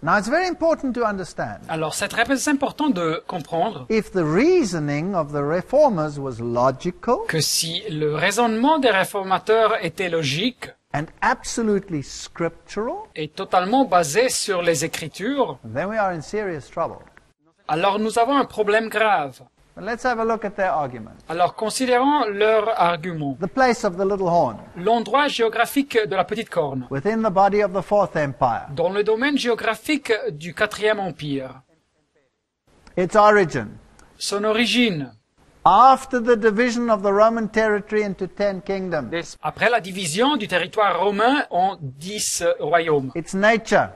Now, it's very important to understand. Alors, c'est très important de comprendre If the reasoning of the reformers was logical que si le raisonnement des réformateurs était logique and absolutely scriptural, et totalement basé sur les Écritures, then we are in serious trouble. alors nous avons un problème grave. But let's have a look at their argument. Alors, considérons leur argument. The place of the little horn L'endroit géographique de la petite corne, within the body of the Fourth Empire. dans le domaine géographique du Quatrième Empire. Its origin. Son origine, After the division of the Roman territory into 10 kingdoms. après la division du territoire romain en 10 royaumes. Its nature.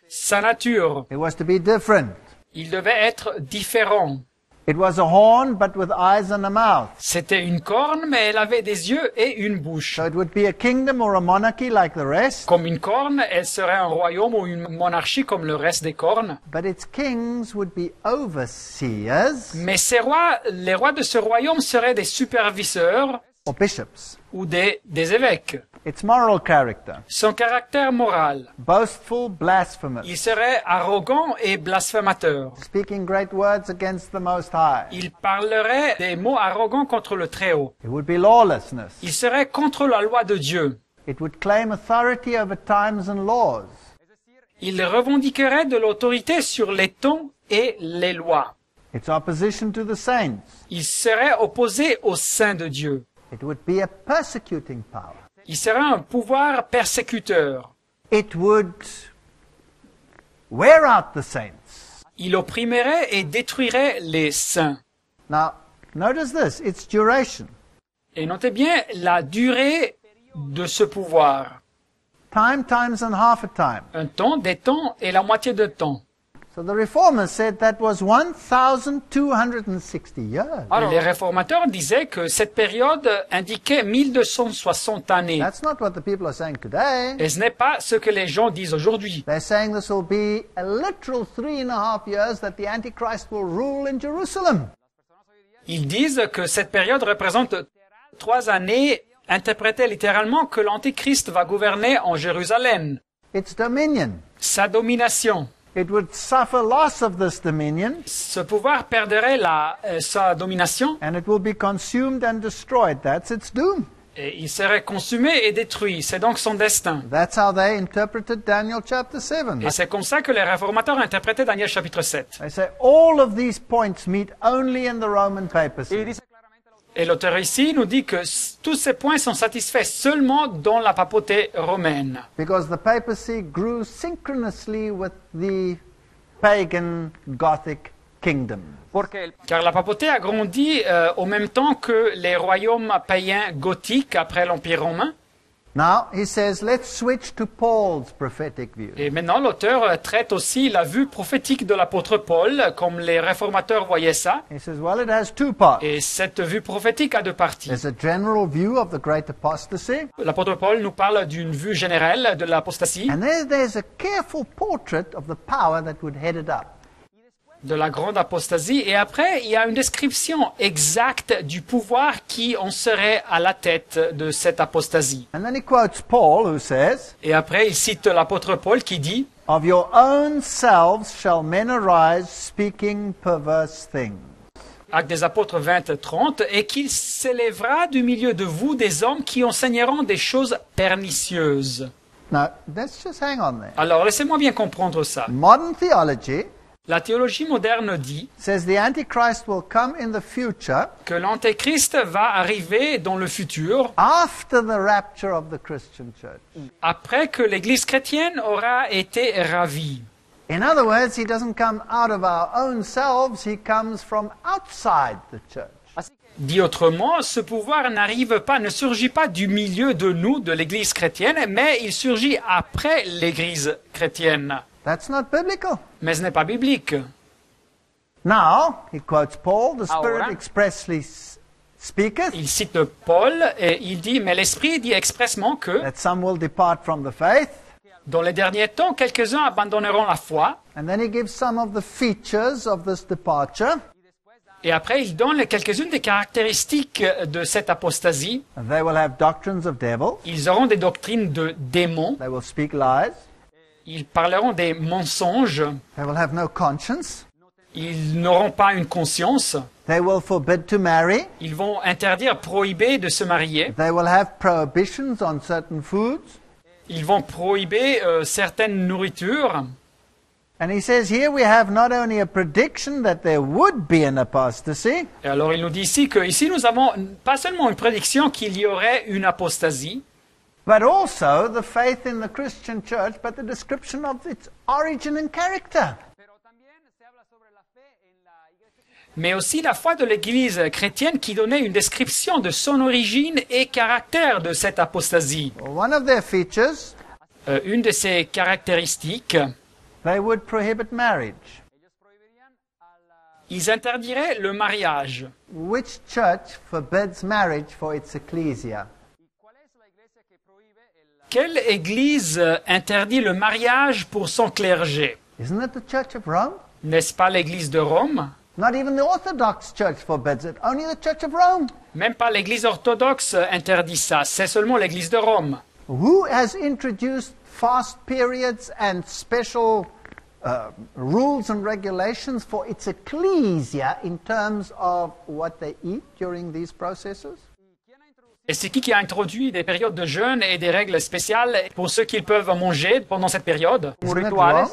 Sa nature, It was to be different. il devait être différent. It was a horn but with eyes and a mouth. C'était une corne, mais elle avait des yeux et une bouche. So it would be a kingdom or a monarchy like the rest, Comme une corne, elle serait un royaume ou une monarchie comme le reste des cornes. but its kings would be overseers Mais ces rois, les rois de ce royaume seraient des superviseurs or bishops. ou des évêques. Its moral character. Son caractère moral, Boastful, blasphemous. il serait arrogant et blasphémateur. Speaking great words against the Most High. Il parlerait des mots arrogants contre le Très-Haut. It would be lawlessness. Il serait contre la loi de Dieu. It would claim authority over times and laws. Il revendiquerait de l'autorité sur les temps et les lois. Its opposition to the saints. Il serait opposé au saint de Dieu. It would be a persecuting power. Il serait un pouvoir persécuteur. It would wear out the saints. Il opprimerait et détruirait les saints. Now, notice this, its duration. Et notez bien la durée de ce pouvoir. Time, times, and half a time. Un temps, des temps et la moitié de temps. So the reformers said that was 1,260 years. Les réformateurs disaient que cette période indiquait 1260 années. That's not what the people are saying today. Et ce n'est pas ce que les gens disent aujourd'hui. They're saying this will be a literal 3.5 years that the Antichrist will rule in Jerusalem. Ils disent que cette période représente 3 années, interprétées littéralement que l'Antéchrist va gouverner en Jérusalem. Its dominion. Sa domination. It would suffer loss of this dominion, Ce pouvoir perdrait sa domination and it will be consumed and destroyed. That's its doom. et il serait consumé et détruit. C'est donc son destin. That's how they interpreted Daniel chapter 7. Et c'est comme ça que les réformateurs interprétaient Daniel chapitre 7. They say all of these points meet only in the Roman papacy. Et l'auteur ici nous dit que tous ces points sont satisfaits seulement dans la papauté romaine. Because the papacy grew synchronously with the pagan Gothic kingdom. Car la papauté a grandi au même temps que les royaumes païens gothiques après l'Empire romain. Now, he says, let's switch to Paul's prophetic view. Et maintenant, l'auteur traite aussi la vue prophétique de l'apôtre Paul, comme les réformateurs voyaient ça. He says, well, it has two parts. Et cette vue prophétique a deux parties. There's a general view of the great apostasy, L'apôtre Paul nous parle d'une vue générale de l'apostasie, and there's a careful portrait of the power that would head it up. de la grande apostasie. Et après, il y a une description exacte du pouvoir qui en serait à la tête de cette apostasie. And then he quotes Paul, who says, Et après, il cite l'apôtre Paul qui dit « of your own selves shall men arise speaking perverse things. Actes des apôtres 20-30, et qu'il s'élèvera du milieu de vous des hommes qui enseigneront des choses pernicieuses. » Now, let's just hang on there. Alors, laissez-moi bien comprendre ça. Modern theology La théologie moderne dit says the Antichrist will come in the future que l'Antéchrist va arriver dans le futur, after the rapture of the Christian church. après que l'Église chrétienne aura été ravie. In other words, he doesn't come out of our own selves, he comes from outside the church. Dit autrement, ce pouvoir ne surgit pas du milieu de nous, de l'Église chrétienne, mais il surgit après l'Église chrétienne. That's not biblical. Mais ce n'est pas biblique. Now, he quotes Paul, the Spirit Ahora. expressly speaketh Il cite Paul et il dit, mais l'Esprit dit expressement que, that some will depart from the faith, dans les derniers temps, quelques-uns abandonneront la foi, and then he gives some of the features of this departure. et après il donne quelques-unes des caractéristiques de cette apostasie. They will have doctrines of devils, Ils auront des doctrines de démons, they will speak lies, Ils parleront des mensonges. They will have no conscience. Ils n'auront pas une conscience. They will forbid to marry. Ils vont interdire, prohiber de se marier. They will have prohibitions on certain foods. Ils vont prohiber certaines nourritures. And he says here we have not only a prediction that there would be an apostasy, Et alors il nous dit ici que ici nous avons pas seulement une prédiction qu'il y aurait une apostasie, but also the faith in the Christian church, but the description of its origin and character. mais aussi la foi de l'Église chrétienne qui donnait une description de son origine et caractère de cette apostasie. One of their features, Une de ses caractéristiques, they would prohibit marriage. ils interdiraient le mariage. Which church forbids marriage for its ecclesia? Quelle Église interdit le mariage pour son clergé? Isn't it the Church of Rome? N'est-ce pas l'Église de Rome? Not even the Orthodox Church forbids it, only the Church of Rome. Même pas l'Église orthodoxe interdit ça, c'est seulement l'Église de Rome. Who has introduced fast periods and special rules and regulations for its ecclesia in terms of what they eat during these processes? Et c'est qui a introduit des périodes de jeûne et des règles spéciales pour ceux qui peuvent manger pendant cette période? Isn't it Rome?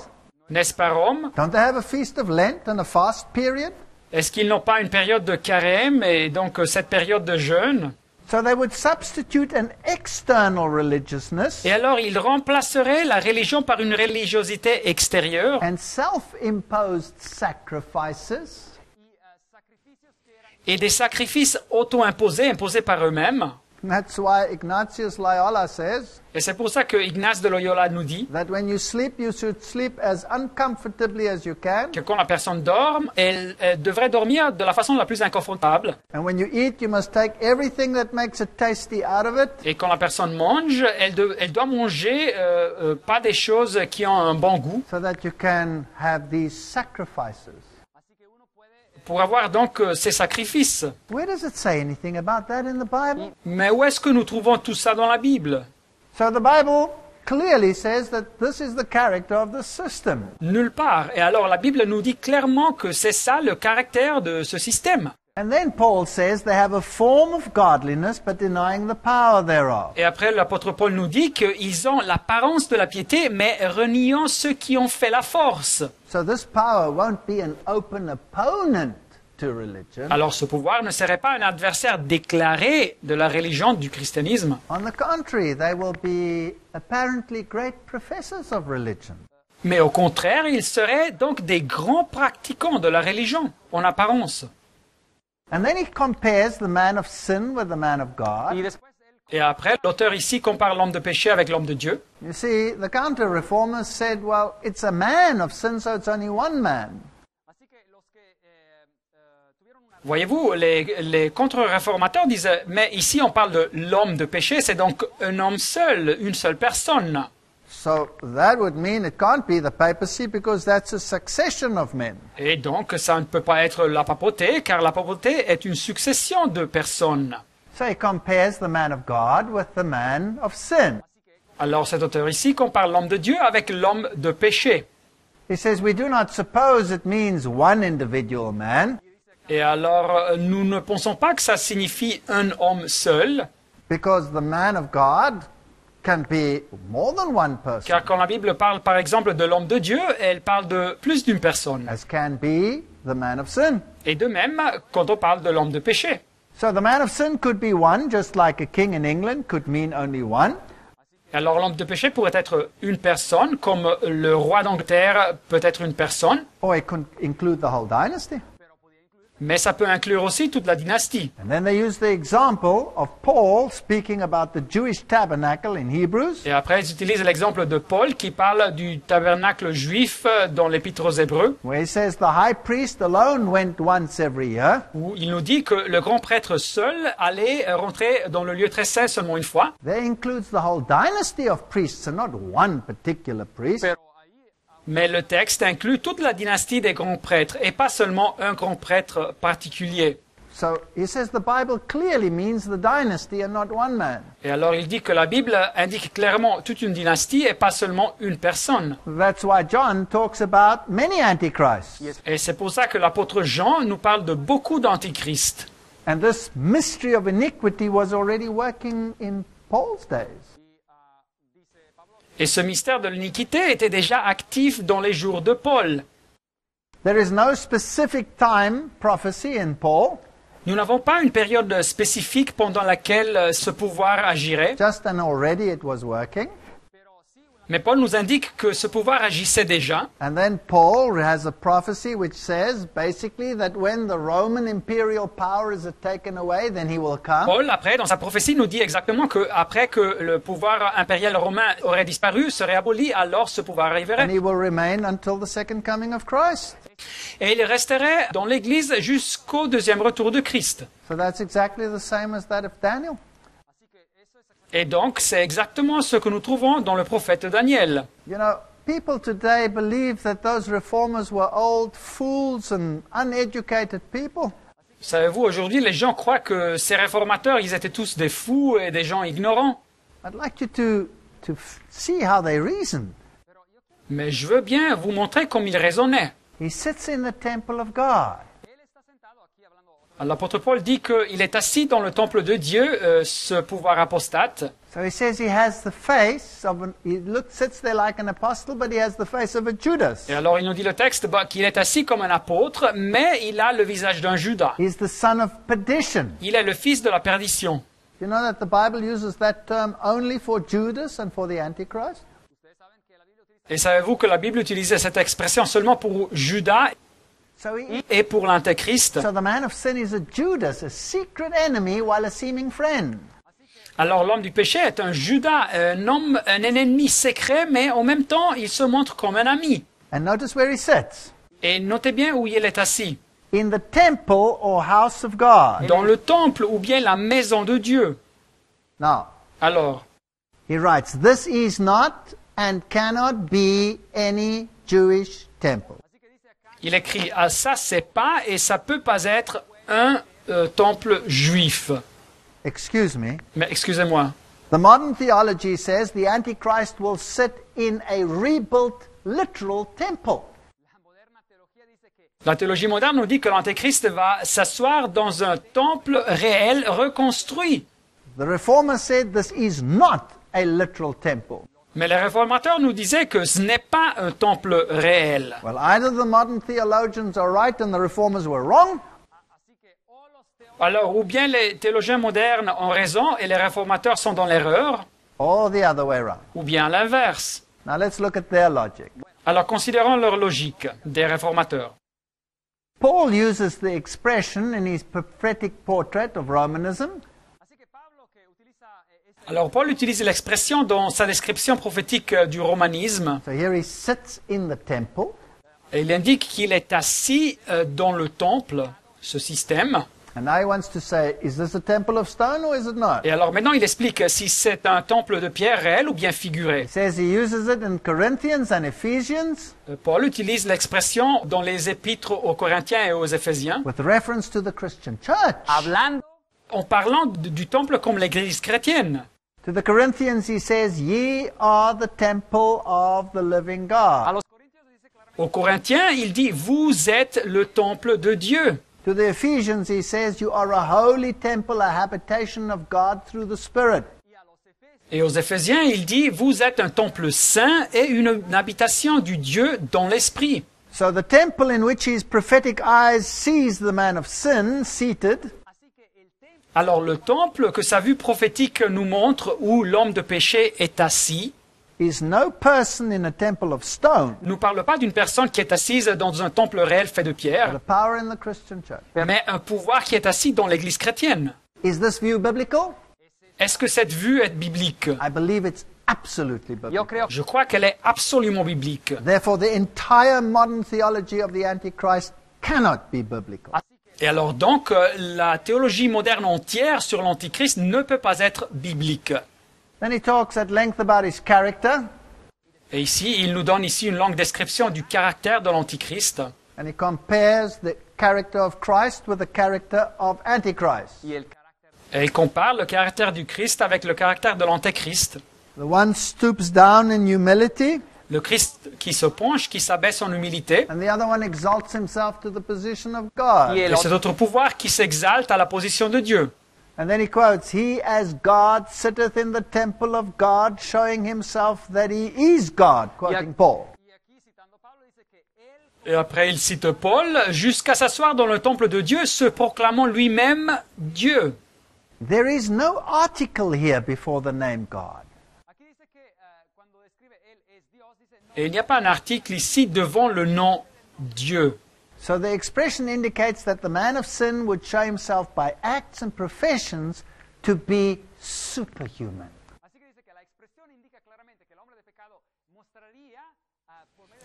N'est-ce pas Rome? Don't they have a feast of Lent and a fast period? Est-ce qu'ils n'ont pas une période de carême et donc cette période de jeûne? So they would substitute an external religiousness Et alors ils remplaceraient la religion par une religiosité extérieure and self-imposed sacrifices et des sacrifices auto-imposés, imposés par eux-mêmes. That's why Ignatius Loyola says Et c'est pour ça que Ignace de Loyola nous dit that when you sleep, you should sleep as uncomfortably as you can. que quand la personne dorme, elle devrait dormir de la façon la plus inconfortable. And when you eat, you must take everything that makes it tasty out of it. Et quand la personne mange, elle doit manger pas des choses qui ont un bon goût So that you can have these sacrifices. pour avoir donc ces sacrifices. Where does it say anything about that in the Bible? Mais où est-ce que nous trouvons tout ça dans la Bible? So the Bible clearly says that this is the character of the system. Nulle part. Et alors la Bible nous dit clairement que c'est ça le caractère de ce système. And then Paul says they have a form of godliness but denying the power thereof. Et après l'apôtre Paul nous dit qu'ils ont l'apparence de la piété mais reniant ceux qui ont fait la force. So this power won't be an open opponent to religion. Alors ce pouvoir ne serait pas un adversaire déclaré de la religion du christianisme. On the contrary, they will be apparently great professors of religion. Mais au contraire, ils seraient donc des grands pratiquants de la religion, en apparence. And then he compares the man of sin with the man of God. Et après, l'auteur ici compare l'homme de péché avec l'homme de Dieu. You see, the counter-reformers said, well, it's a man of sin, so it's only one man. Voyez-vous, les contre-réformateurs disaient, mais ici on parle de l'homme de péché, c'est donc un homme seul, une seule personne. So that would mean it can't be the papacy because that's a succession of men. Et donc ça ne peut pas être la papauté, car la papauté est une succession de personnes. So he compares the man of God with the man of sin. Alors cet auteur ici compare l'homme de Dieu avec l'homme de péché. He says, we do not suppose it means one individual man, Et alors nous ne pensons pas que ça signifie un homme seul, because the man of God can be more than one person, car quand la Bible parle par exemple de l'homme de Dieu, elle parle de plus d'une personne. as can be the man of sin. Et de même quand on parle de l'homme de péché. So the man of sin could be one, just like a king in England could mean only one. Alors l'homme de péché pourrait être une personne, comme le roi d'Angleterre peut être une personne, Or it could include the whole dynasty. mais ça peut inclure aussi toute la dynastie. And then they use the example of Paul speaking about the Jewish tabernacle in Hebrews. Et après, ils utilisent l'exemple de Paul qui parle du tabernacle juif dans l'Épître aux Hébreux, Where he says the high priest alone went once every year. où il nous dit que le grand prêtre seul allait rentrer dans le lieu très saint seulement une fois. That includes the whole dynasty of priests and not one particular priest. Mais le texte inclut toute la dynastie des grands prêtres et pas seulement un grand prêtre particulier. So he says the Bible clearly means the dynasty and not one man. Et alors il dit que la Bible indique clairement toute une dynastie et pas seulement une personne. That's why John talks about many antichrists. Et c'est pour ça que l'apôtre Jean nous parle de beaucoup d'antichrists. And this mystery of iniquity was already working in Paul's days. Et ce mystère de l'iniquité était déjà actif dans les jours de Paul. There is no specific time prophecy in Paul, Nous n'avons pas une période spécifique pendant laquelle ce pouvoir agirait, just and already it was working. mais Paul nous indique que ce pouvoir agissait déjà. And then Paul has a prophecy which says basically that when the Roman imperial power is taken away, then he will come. Paul, après, dans sa prophétie, nous dit exactement que après que le pouvoir impérial romain aurait disparu, serait aboli, alors ce pouvoir And arriverait. he will remain until the second coming of Christ. Et il resterait dans l'Église jusqu'au deuxième retour de Christ. So that's exactly the same as that of Daniel. Et donc, c'est exactement ce que nous trouvons dans le prophète Daniel. You know, people today believe that those reformers were old fools and uneducated people. Savez-vous, aujourd'hui, les gens croient que ces réformateurs, ils étaient tous des fous et des gens ignorants. I'd like you to see how they reasoned. Mais je veux bien vous montrer comme ils raisonnaient. He sits in the temple of God. L'apôtre Paul dit qu'il est assis dans le temple de Dieu, ce pouvoir apostate. So he says he has the face of sits there like an apostle, but he has the face of a Judas. Et alors il nous dit le texte qu'il est assis comme un apôtre, mais il a le visage d'un Judas. He's the son of perdition. Il est le fils de la perdition. You know that the Bible uses that term only for Judas and for the Antichrist? Et savez-vous que la Bible utilisait cette expression seulement pour Judas et pour l'Antéchrist? So the man of sin is a Judas, a secret enemy while a seeming friend. Alors l'homme du péché est un Judas, un ennemi secret, mais en même temps il se montre comme un ami. And notice where he sits. Et notez bien où il est assis. In the temple or house of God. Dans le temple ou bien la maison de Dieu. Now, Alors, he writes, this is not and cannot be any Jewish temple. il écrit, ah ça c'est pas et ça peut pas être un temple juif. Excuse me. Mais excusez-moi. The modern theology says the Antichrist will sit in a rebuilt literal temple. La théologie moderne nous dit que l'Antéchrist va s'asseoir dans un temple réel reconstruit. The Reformer said this is not a literal temple. Mais les réformateurs nous disaient que ce n'est pas un temple réel. Well, either the modern theologians are right and the Reformers were wrong, Alors, ou bien les théologiens modernes ont raison et les réformateurs sont dans l'erreur, or the other way around. ou bien l'inverse. Now let's look at their logic. Alors, considérons leur logique des réformateurs. Paul uses the expression in his prophetic portrait of Romanism. Alors, Paul utilise l'expression dans sa description prophétique du romanisme. So here he sits in the temple. Et il indique qu'il est assis dans le temple, ce système. And now he wants to say, is this a temple of stone or is it not? Et alors maintenant, il explique si c'est un temple de pierre réel ou bien figuré. He says he uses it in Corinthians and Ephesians Paul utilise l'expression dans les épîtres aux Corinthiens et aux Éphésiens with reference to the Christian church. en parlant du temple comme l'église chrétienne. To the Corinthians he says, ye are the temple of the living God. Aux Corinthiens, il dit, vous êtes le temple de Dieu. To the Ephesians he says, you are a holy temple, a habitation of God through the Spirit. Et aux Éphésiens, il dit, vous êtes un temple saint et une habitation du Dieu dans l'esprit. So the temple in which his prophetic eyes sees the man of sin seated Alors le temple que sa vue prophétique nous montre où l'homme de péché est assis, is no person in a temple of stone, ne nous parle pas d'une personne qui est assise dans un temple réel fait de but pierre, a power in the Christian church. mais un pouvoir qui est assis dans l'église chrétienne. Is this view biblical? Est-ce que cette vue est biblique? I believe it's absolutely biblical. Je crois qu'elle est absolument biblique. Therefore, the entire modern theology of the Antichrist cannot be biblical. Et alors donc, la théologie moderne entière sur l'Antichrist ne peut pas être biblique. Then he talks at length about his character. Et ici, il nous donne ici une longue description du caractère de l'Antichrist. And he compares the character of Christ with the character of Antichrist. Et il compare le caractère du Christ avec le caractère de l'Antéchrist. The one stoops down in humility, Le Christ qui se penche, qui s'abaisse en humilité, and the other one exalts himself to the position of God. et cet autre pouvoir qui s'exalte à la position de Dieu. And then he quotes, He as God sitteth in the temple of God, showing himself that he is God, quoting Paul. Et après, il cite Paul, jusqu'à s'asseoir dans le temple de Dieu, se proclamant lui-même Dieu. There is no article here before the name God. Et il n'y a pas un article ici devant le nom Dieu. So the expression indicates that the man of sin would show himself by acts and professions to be superhuman.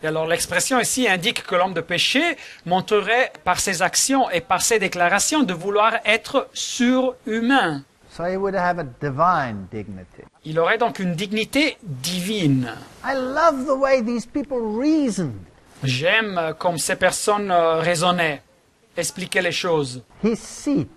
Et alors l'expression ici indique que l'homme de péché montrerait par ses actions et par ses déclarations de vouloir être surhumain. So he would have a divine dignity. Il aurait donc une dignité divine. I love the way these people reason. J'aime comme ces personnes raisonnaient, expliquaient les choses. His seat.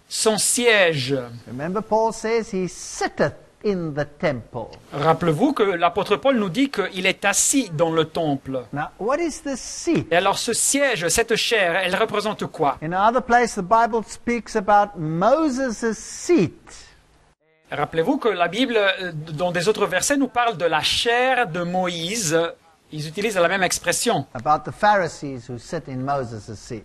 Son siège. Remember, Paul says he sitteth in the temple. Rappelez-vous que l'apôtre Paul nous dit qu'il est assis dans le temple. Now, what is this seat? Et alors ce siège, cette chair, elle représente quoi? In another place, the Bible speaks about Moses' seat. Rappelez-vous que la Bible, dans des autres versets, nous parle de la chair de Moïse. Ils utilisent la même expression. About the Pharisees who sit in Moses' seat.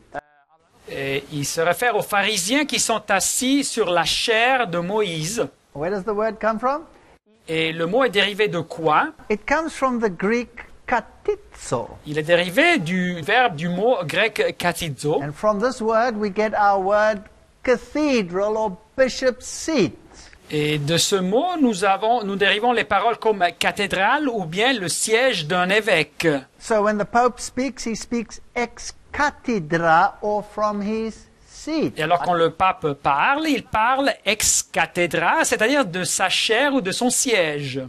Et il se réfère aux pharisiens qui sont assis sur la chair de Moïse. Where does the word come from? Et le mot est dérivé de quoi? It comes from the Greek katizo. Il est dérivé du verbe du mot grec katizo. And from this word we get our word cathedral or bishop's seat. Et de ce mot, nous dérivons les paroles comme cathédrale ou bien le siège d'un évêque. So when the Pope speaks, he speaks ex cathedra or from his seat. Et alors quand le pape parle, il parle ex cathedra, c'est-à-dire de sa chaire ou de son siège.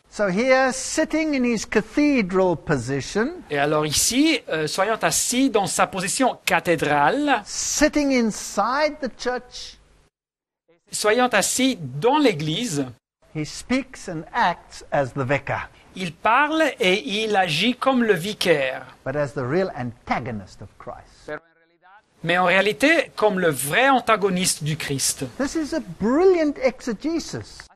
So here, sitting in his cathedral position, Et alors ici, soyons assis dans sa position cathédrale, sitting inside the church, soyons assis dans l'église, he speaks and acts as the vicar, il parle et il agit comme le vicaire. but as the real antagonist of Christ. Mais en réalité, comme le vrai antagoniste du Christ. This is a brilliant exegesis.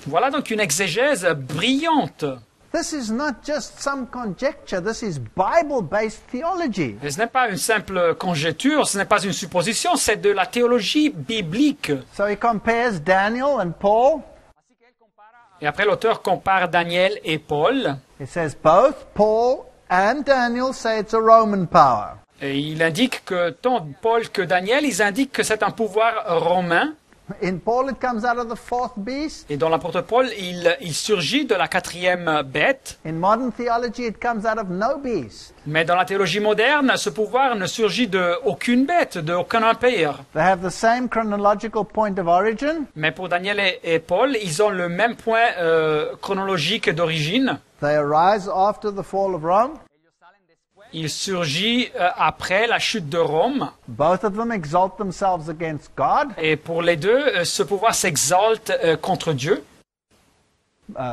Voilà donc une exégèse brillante. This is not just some conjecture, this is Bible-based theology. Et ce n'est pas une simple conjecture, ce n'est pas une supposition, c'est de la théologie biblique. So he compares Daniel and Paul. Et après, l'auteur compare Daniel et Paul. He says both Paul and Daniel say it's a Roman power. Et il indique que tant Paul que Daniel, ils indiquent que c'est un pouvoir romain. In Paul, it comes out of the fourth beast. Et dans l'apôtre Paul, il surgit de la quatrième bête. In modern theology, it comes out of no beast. Mais dans la théologie moderne, ce pouvoir ne surgit d'aucune bête, d'aucun empire. They have the same chronological point of origin. Mais pour Daniel et Paul, ils ont le même point chronologique d'origine. They arise after the fall of Rome. Il surgit après la chute de Rome. Both of them exalt themselves against God. Et pour les deux, ce pouvoir s'exalte contre Dieu.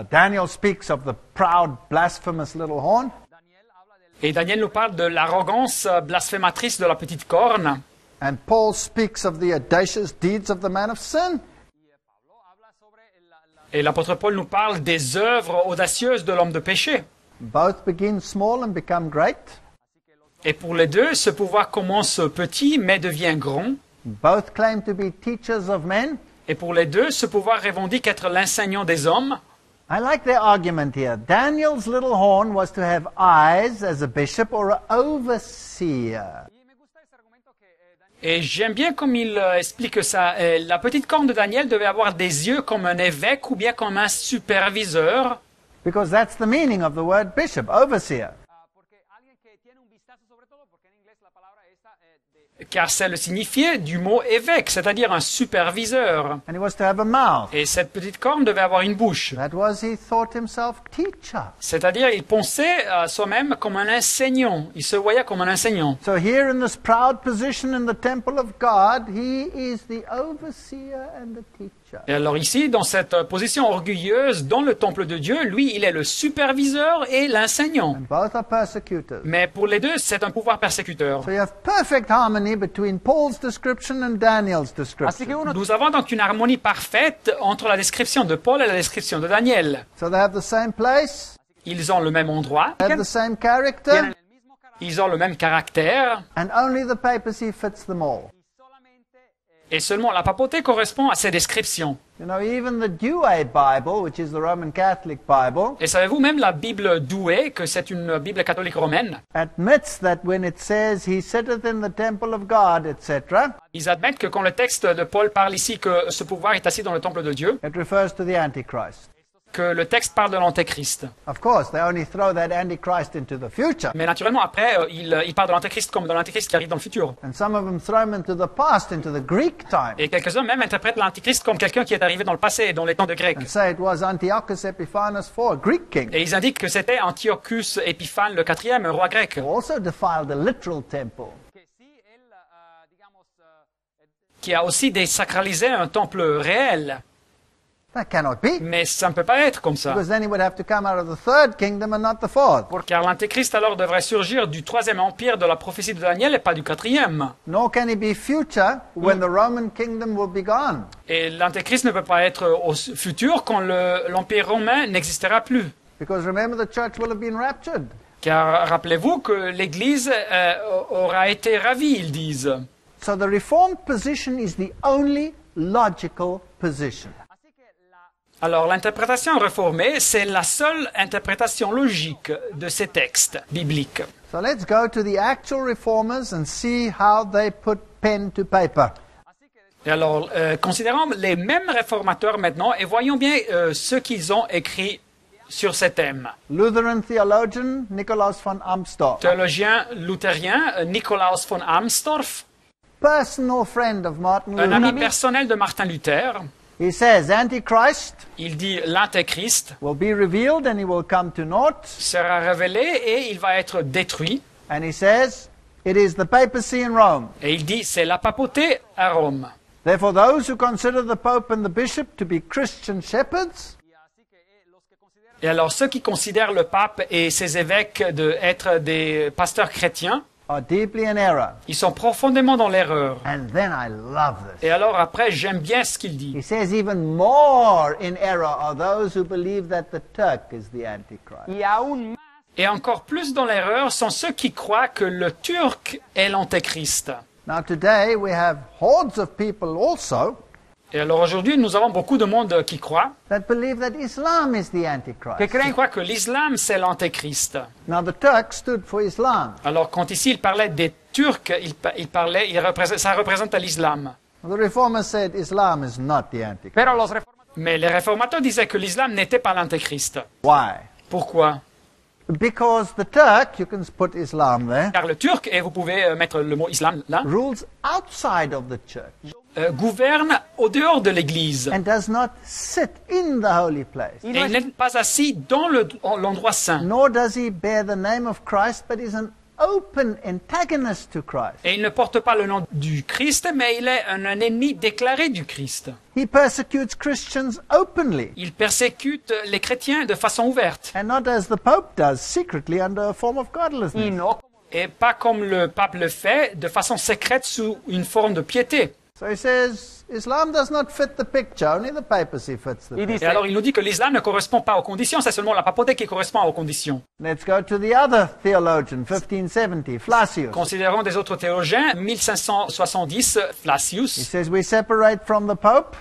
Daniel speaks of the proud, blasphemous little horn. Et Daniel nous parle de l'arrogance blasphématrice de la petite corne. And Paul speaks of the audacious deeds of the man of sin. Et l'apôtre Paul nous parle des œuvres audacieuses de l'homme de péché. Both begin small and become great. Et pour les deux, ce pouvoir commence petit mais devient grand. Both claim to be teachers of men. Et pour les deux, ce pouvoir revendique être l'enseignant des hommes. I like their argument here. Daniel's little horn was to have eyes as a bishop or an overseer. Et j'aime bien comme il explique ça. La petite corne de Daniel devait avoir des yeux comme un évêque ou bien comme un superviseur. Because that's the meaning of the word bishop, overseer. car c'est le signifié du mot évêque, c'est-à-dire un superviseur. And he was to have a mouth. Et cette petite corne devait avoir une bouche. That was, he thought himself teacher. C'est-à-dire, il pensait à soi-même comme un enseignant. Il se voyait comme un enseignant. So here in this proud position in the temple of God, he is the overseer and the teacher. Et alors ici, dans cette position orgueilleuse dans le temple de Dieu, lui, il est le superviseur et l'enseignant. And both are persecutors. Mais pour les deux, c'est un pouvoir persécuteur. So you have perfect harmony between Paul's description and Daniel's Así que description. uno Nous avons donc une harmonie parfaite entre la description de Paul et la description de Daniel. So they have the same place, Ils ont le même endroit, they have the same character, tienen el mismo carácter ils ont le même caractère, and only the papacy fits them all. y solamente et seulement la papauté correspond à ces descriptions. You know, even the Douay Bible, which is the Roman Catholic Bible, Et savez-vous, même la Bible Douay, que c'est une Bible catholique romaine, admits that when it says, he sitteth in the temple of God, etc., ils admettent que quand le texte de Paul parle ici que ce pouvoir est assis dans le temple de Dieu, it refers to the Antichrist. que le texte parle de l'Antéchrist. Of course, they only throw that Antichrist into the future. Mais naturellement, après, il parle de l'Antéchrist comme de l'Antéchrist qui arrive dans le futur. And some of them throw him into the past, into the Greek time, Et quelques-uns même interprètent l'Antéchrist comme quelqu'un qui est arrivé dans le passé, dans les temps de Grecs. and say it was Antiochus Epiphanes IV, a Greek king, Et ils indiquent que c'était Antiochus Épiphane le quatrième, un roi grec, who also defiled the literal temple. que sí, él, digamos, qui a aussi désacralisé un temple réel. That cannot be, Mais ça ne peut pas être comme ça. because then he would have to come out of the third kingdom and not the fourth. Car l'Antéchrist alors devrait surgir du troisième empire de la prophétie de Daniel et pas du quatrième. Nor can he be future when the Roman kingdom will be gone. Et l'Antéchrist ne peut pas être au futur quand l'empire romain n'existera plus. Because remember, the church will have been raptured. Car rappelez-vous que l'Église aura été ravie, ils disent. So the Reformed position is the only logical position. así que la Alors l'interprétation réformée, c'est la seule interprétation logique de ces textes bibliques. So let's go to the actual reformers and see how they put pen to paper. así que Et alors, considérons les mêmes réformateurs maintenant et voyons bien ce qu'ils ont écrit sur ces thèmes. Lutheran theologian Nikolaus von Amstorff, Théologien luthérien Nikolaus von Amstorff, personal friend of Martin un ami Luther, personnel de Martin Luther, he says Antichrist il dit l'Antéchrist will be revealed and he will come to naught. sera révélé et il va être détruit. And he says it is the papacy in Rome. Et il dit c'est la papauté à Rome. Therefore, those who consider the Pope and the Bishop to be Christian shepherds y así que los que consideran Et alors ceux qui considèrent le pape et ses évêques d'être des pasteurs chrétiens, are deeply in error. ils sont profondément dans l'erreur. And then I love this. Et alors après, j'aime bien ce qu'il dit. He says even more in error are those who believe that the Turk is the Antichrist. y aún más Et encore plus dans l'erreur sont ceux qui croient que le Turc est l'Antéchrist. Now today we have hordes of people also Et alors aujourd'hui, nous avons beaucoup de monde qui croit, that believe that Islam is the Antichrist. que qui creen croit que l'islam c'est l'Antéchrist. Now the Turk stood for Islam. Alors quand ici il parlait des Turcs, ça représente l'islam. The Reformers said Islam is not the Antichrist. pero los reformadores Mais les réformateurs disaient que l'islam n'était pas l'Antéchrist. Why? Pourquoi? Because the Turk, you can put Islam there, Car le Turc, et vous pouvez mettre le mot islam là, rules outside of the church gouverne au dehors de l'Église. and does not sit in the holy place. Et il n'est pas assis dans l'endroit saint. Nor does he bear the name of Christ, but is an open antagonist to Christ. Et il ne porte pas le nom du Christ, mais il est un ennemi déclaré du Christ. He persecutes Christians openly, Il persécute les chrétiens de façon ouverte. and not as the Pope does, secretly under a form of y godlessness. no como Et pas comme le pape le fait, de façon secrète sous une forme de piété. So he says, Islam does not fit the picture, only the papacy fits the y picture. dice Et alors il nous dit que l'islam ne correspond pas aux conditions, c'est seulement la papauté qui correspond aux conditions. Let's go to the other theologian, 1570, Flacius. Considérons des autres théologiens, 1570, He Flacius, says we separate from the Pope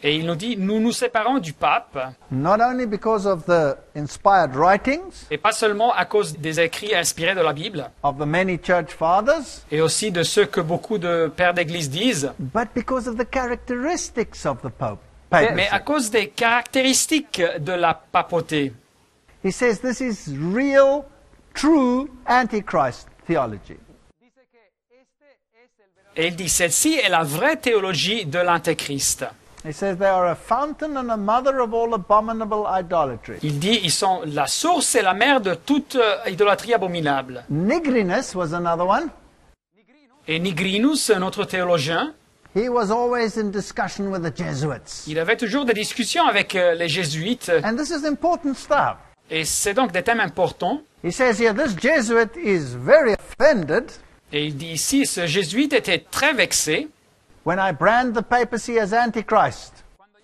et il nous dit, nous nous séparons du pape, not only because of the inspired writings et pas seulement à cause des écrits inspirés de la Bible, of the many church fathers, et aussi de ce que beaucoup de pères d'église disent, but because of the characteristics of the Pope. mais à Papacy. cause des caractéristiques de la papauté. He says this is real, true Antichrist theology. Et il dit, celle-ci est la vraie théologie de l'Antéchrist. He says they are a fountain and a mother of all abominable idolatry. Il dit, ils sont la source et la mère de toute idolâtrie abominable. Nigrinus was another one. Et Nigrinus, un autre théologien, He was always in discussion with the Jesuits. il avait toujours des discussions avec les jésuites. And this is important stuff. Et c'est donc des thèmes importants. He says here, this Jesuit is very offended Et il dit ici, ce jésuite était très vexé when I brand the papacy as Antichrist.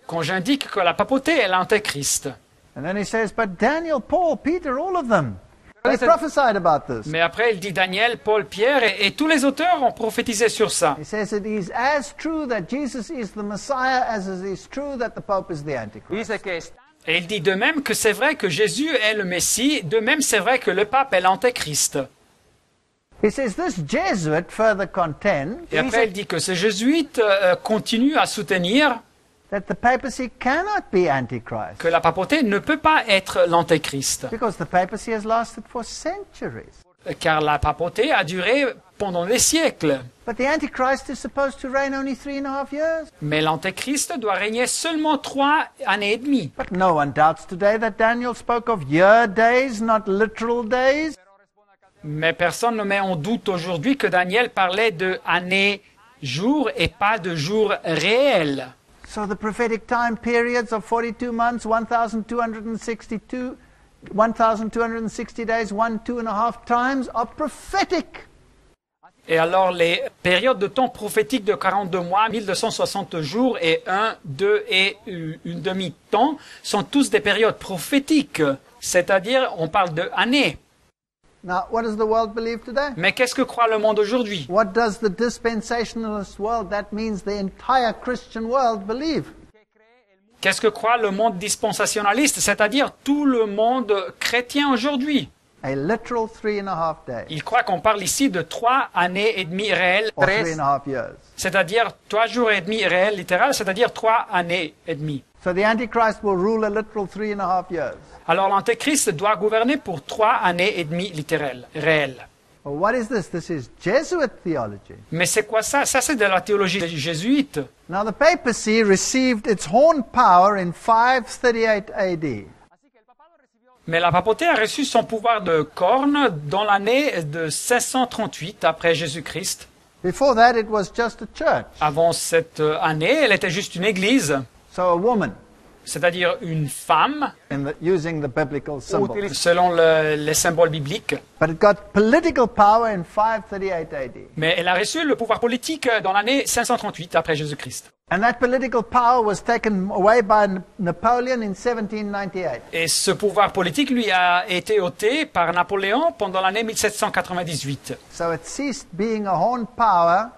quand j'indique que la papauté est l'Antéchrist. And then he says, but Daniel, Paul, Peter, all of them, they prophesied about this. Mais après, il dit Daniel, Paul, Pierre et tous les auteurs ont prophétisé sur ça. He says it is as true that Jesus is the Messiah as it is true that the Pope is the Antichrist. Dice que está Et il dit de même que c'est vrai que Jésus est le Messie, de même c'est vrai que le pape est l'Antéchrist. He says this Jesuit further contends Et après, il dit que ce jésuite continue à soutenir that the papacy cannot be Antichrist que la papauté ne peut pas être l'Antéchrist. because the papacy has lasted for centuries. Car la papauté a duré pendant des siècles. But the Antichrist is supposed to reign only 3.5 years. Mais l'Antéchrist doit régner seulement 3 années et demie. But no one doubts today that Daniel spoke of year days, not literal days. Mais personne ne met en doute aujourd'hui que Daniel parlait de années, jours et pas de jours réels. So the prophetic time periods of 42 months, 1,262 1,260 days, 2.5 times are prophetic. Et alors les périodes de temps prophétiques de 42 mois, 1260 jours et 1, 2 et une demi-temps sont tous des périodes prophétiques. C'est-à-dire, on parle de années. Now, what does the world believe today? Mais qu'est-ce que croit le monde aujourd'hui? What does the dispensationalist world, that means the entire Christian world, believe? Qu'est-ce que croit le monde dispensationaliste, c'est-à-dire tout le monde chrétien aujourd'hui? A literal 3.5 days, Il croit qu'on parle ici de 3 années et demie réelles, or 3.5 years. c'est-à-dire 3 jours et demi réels littéral, c'est-à-dire 3 années et demie. So the Antichrist will rule a literal 3.5 years. Alors l'Antéchrist doit gouverner pour 3 années et demie littérales, réelles. Well, what is this? This is Jesuit theology. Mais c'est quoi ça? Ça, c'est de la théologie jésuite. Now, the papacy received its horn power in 538 AD. Mais la papauté a reçu son pouvoir de corne dans l'année de 538 après Jésus-Christ. Before that, it was just a church. Avant cette année, elle était juste une église, So a woman, c'est-à-dire une femme, using the biblical symbol. selon les symboles bibliques. But it got political power in 538 AD. Mais elle a reçu le pouvoir politique dans l'année 538 après Jésus-Christ. And that political power was taken away by Napoleon in 1798. Et ce pouvoir politique lui a été ôté par Napoléon pendant l'année 1798. So it ceased being a horn power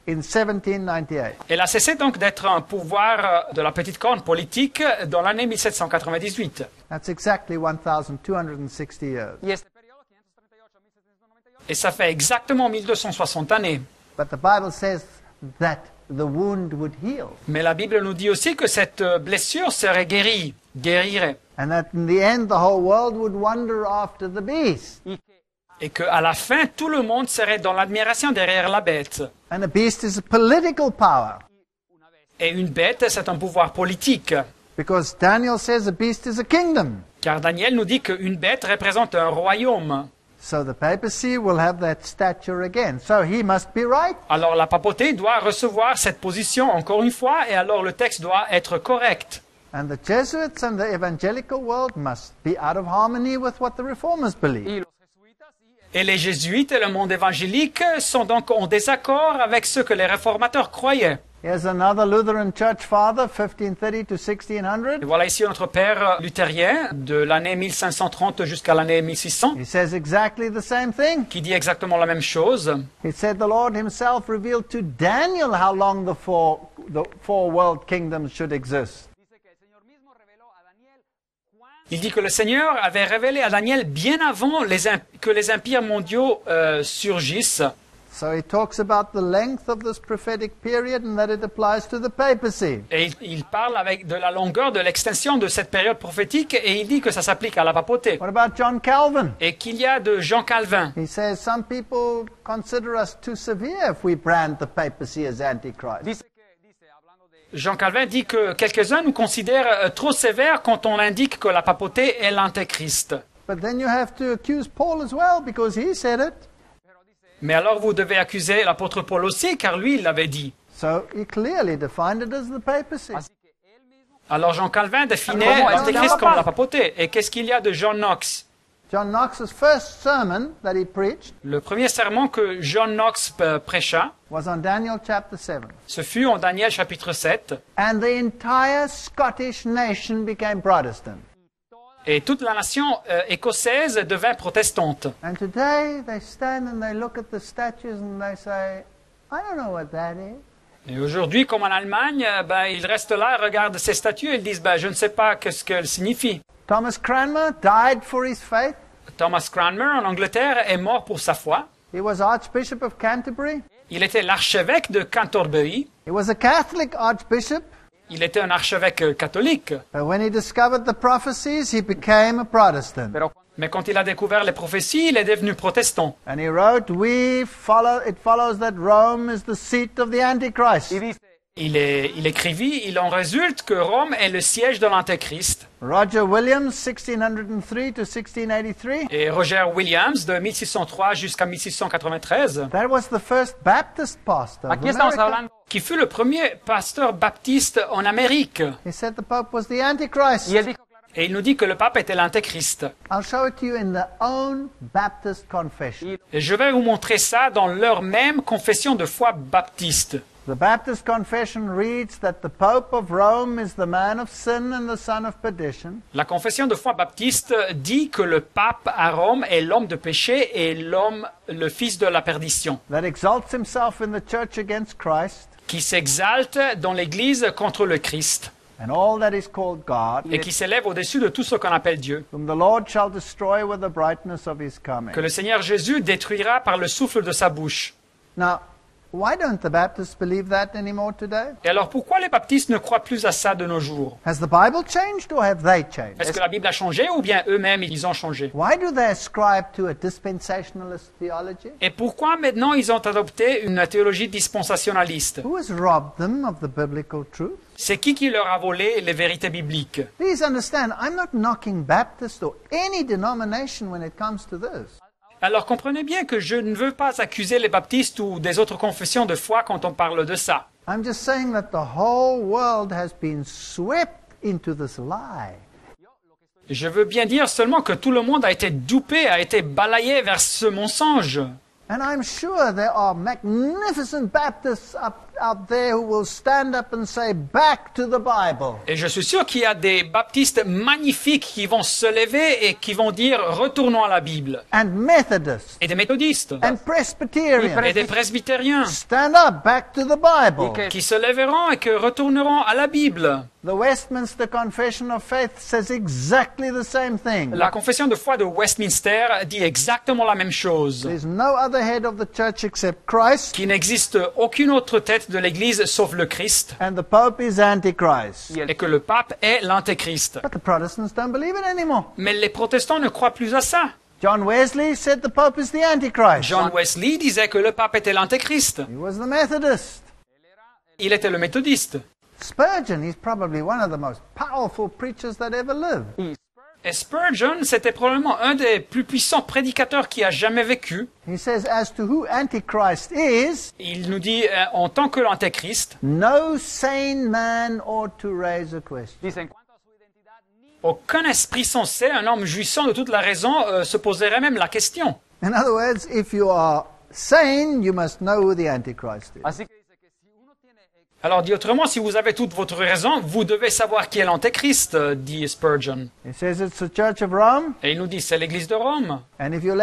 in 1798. Elle a cessé donc d'être un pouvoir de la petite corne politique dans l'année 1798. That's exactly 1,260 years. y este periodo 538 Et ça fait exactement 1260 années. But the Bible says that the wound would heal. Mais la Bible nous dit aussi que cette blessure serait guérie, guérirait. And that in the end, the whole world would wonder after the beast. Et qu'à la fin, tout le monde serait dans l'admiration derrière la bête. And the beast is a political power. Et une bête, c'est un pouvoir politique. Because Daniel says a beast is a kingdom. Car Daniel nous dit qu'une bête représente un royaume. So the papacy will have that stature again. So he must be right. Alors la papauté doit recevoir cette position encore une fois, et alors le texte doit être correct. And the Jesuits and the evangelical world must be out of harmony with what the reformers believe. y los jesuitas y Et les jésuites et le monde évangélique sont donc en désaccord avec ce que les réformateurs croyaient. Here's another Lutheran church father, 1530 to 1600. Et voilà ici notre père luthérien de l'année 1530 jusqu'à l'année 1600 He says exactly the same thing. qui dit exactement la même chose. He said the Lord himself revealed to Daniel how long the four world kingdoms should exist. dice que el Señor mismo reveló a Daniel Il dit que le Seigneur avait révélé à Daniel bien avant que les empires mondiaux surgissent. So he talks about the length of this prophetic period and that it applies to the papacy. Et il parle avec de la longueur, de l'extension de cette période prophétique, et il dit que ça s'applique à la papauté. What about John Calvin? Et qu'il y a de Jean Calvin. He says some people consider us too severe if we brand the papacy as Antichrist. Dice, hablando de... Jean Calvin dit que quelques-uns nous considèrent trop sévères quand on indique que la papauté est l'antéchrist. But then you have to accuse Paul as well because he said it. Mais alors vous devez accuser l'apôtre Paul aussi, car lui, il l'avait dit. So he clearly defined it as the papacy. Así que él mismo... Alors Jean Calvin définit Comment est-ce l'antéchrist qu'il comme en la parle? papauté. Et qu'est-ce qu'il y a de John Knox? John Knox's first sermon that he preached Le premier sermon que John Knox prêcha, was on Daniel chapter 7. ce fut en Daniel chapitre 7. And the entire Scottish nation became Protestant. Et toute la nation écossaise devint protestante. And today they stand and they look at the statues and they say, I don't know what that is. Et aujourd'hui, comme en Allemagne, ils restent là, regardent ces statues et ils disent, je ne sais pas ce qu'elles signifient. Thomas Cranmer died for his faith. Thomas Cranmer, en Angleterre, est mort pour sa foi. He was Archbishop of Canterbury. Il était l'archevêque de Canterbury. He was a Catholic archbishop. Il était un archevêque catholique. But when he discovered the prophecies, he became a Protestant. Pero Mais quand il a découvert les prophéties, il est devenu protestant. And he wrote, it follows that Rome is the seat of the Antichrist. y dice, Il écrivit, il en résulte que Rome est le siège de l'Antéchrist. Roger Williams, 1603 to 1683. Et Roger Williams, de 1603 jusqu'à 1693, That was the first Baptist pastor of aquí estamos America. hablando... qui fut le premier pasteur baptiste en Amérique. He said the Pope was the Antichrist. Y él dijo claramente... Et il nous dit que le pape était l'Antéchrist. I'll show it to you in their own Baptist confession. Et je vais vous montrer ça dans leur même confession de foi baptiste. The Baptist confession reads that the Pope of Rome is the man of sin and the son of perdition. La confession de foi baptiste dit que le pape à Rome est l'homme de péché et le fils de la perdition, That exalts himself in the church against Christ qui s'exalte dans l'Église contre le Christ and all that is called God, et qui s'élève au-dessus de tout ce qu'on appelle Dieu, whom the Lord shall destroy with the brightness of his coming. que le Seigneur Jésus détruira par le souffle de sa bouche. Now, why don't the Baptists believe that anymore today? Et alors pourquoi les baptistes ne croient plus à ça de nos jours? Has the Bible changed or have they changed? Est-ce que la Bible a changé ou bien eux-mêmes ils ont changé? Why do they ascribe to a dispensationalist theology? Et pourquoi maintenant ils ont adopté une théologie dispensationaliste? Who has robbed them of the biblical truth? C'est qui leur a volé les vérités bibliques? Please understand, I'm not knocking Baptist or any denomination when it comes to this. Alors comprenez bien que je ne veux pas accuser les baptistes ou des autres confessions de foi quand on parle de ça. I'm just saying that the whole world has been swept into this lie. Je veux bien dire seulement que tout le monde a été dupé, a été balayé vers ce mensonge. And I'm sure there are magnificent Baptists out there who will stand up and say, back to the Bible. Et je suis sûr qu'il y a des baptistes magnifiques qui vont se lever et qui vont dire retournons à la Bible. And Methodists Et des méthodistes and Presbyterians. et des presbytériens Stand up, back to the Bible. qui se lèveront et qui retourneront à la Bible. The Westminster Confession of Faith says exactly the same thing. La confession de foi de Westminster dit exactement la même chose. There's no other head of the church except Christ, Qu'il n'existe aucune autre tête de l'Église sauf le Christ and the Pope is Antichrist. et que le pape est l'antéchrist. But the Protestants don't believe it anymore. Mais les protestants ne croient plus à ça. John Wesley said the Pope is the Antichrist. John Wesley disait que le pape était l'antéchrist. He was the Methodist. Il était le méthodiste. Spurgeon, he's probably one of the most powerful preachers that ever lived. Et Spurgeon, c'était probablement un des plus puissants prédicateurs qui a jamais vécu. He says, as to who Antichrist is, Il nous dit, en tant que l'antéchrist, no sane man ought to raise a question. Dice, en cuanto a su identidad, ni aucun esprit sensé, un homme jouissant de toute la raison, se poserait même la question. In other words, if you are sane, you must know who the Antichrist is. Así que dice que si uno tiene... Alors, dit autrement, si vous avez toute votre raison, vous devez savoir qui est l'antéchrist, dit Spurgeon. He says it's the Church of Rome, Et il nous dit, c'est l'Église de Rome. and if you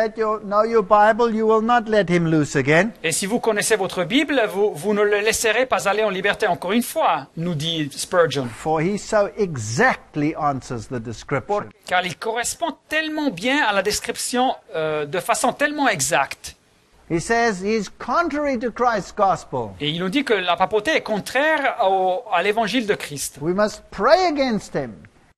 know your Bible, you will not let him loose again. Et si vous connaissez votre Bible, vous ne le laisserez pas aller en liberté encore une fois, nous dit Spurgeon. For he so exactly answers the description. Car il correspond tellement bien à la description de façon tellement exacte. He says he's contrary to Christ's gospel. Et il nous dit que la papauté est contraire à l'évangile de Christ. We must pray against him.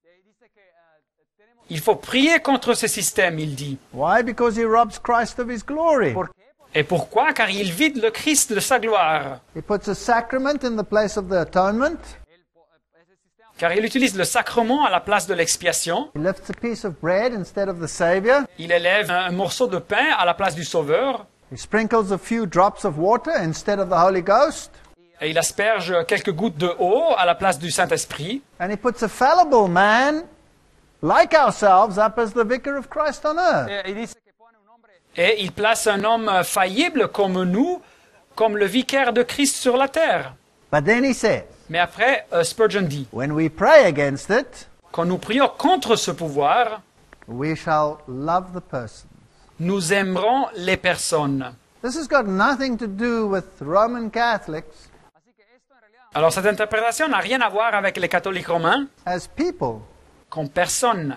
Dice que tenemos Il faut prier contre ce système, il dit. Why? Because he robs Christ of his glory. ¿Por qué? Et pourquoi? Car il vide le Christ de sa gloire. He puts a sacrament in the place of the atonement. Ese sistema Car il utilise le sacrement à la place de l'expiation. He lifts a piece of bread instead of the Savior. Il élève un morceau de pain à la place du Sauveur. He sprinkles a few drops of water instead of the Holy Ghost. Et il asperge quelques gouttes de eau à la place du Saint-Esprit. And he puts a fallible man, like ourselves, up as the vicar of Christ on earth. y dice que pone un hombre Et il place un homme faillible comme nous, comme le vicaire de Christ sur la terre. But then he says, Mais après, Spurgeon dit, when we pray against it, quand nous prions contre ce pouvoir, we shall love the person. nous aimerons les personnes. This has got nothing to do with Roman Catholics así que esto en realidad Alors cette interprétation n'a rien à voir avec les catholiques romains as people. comme personne.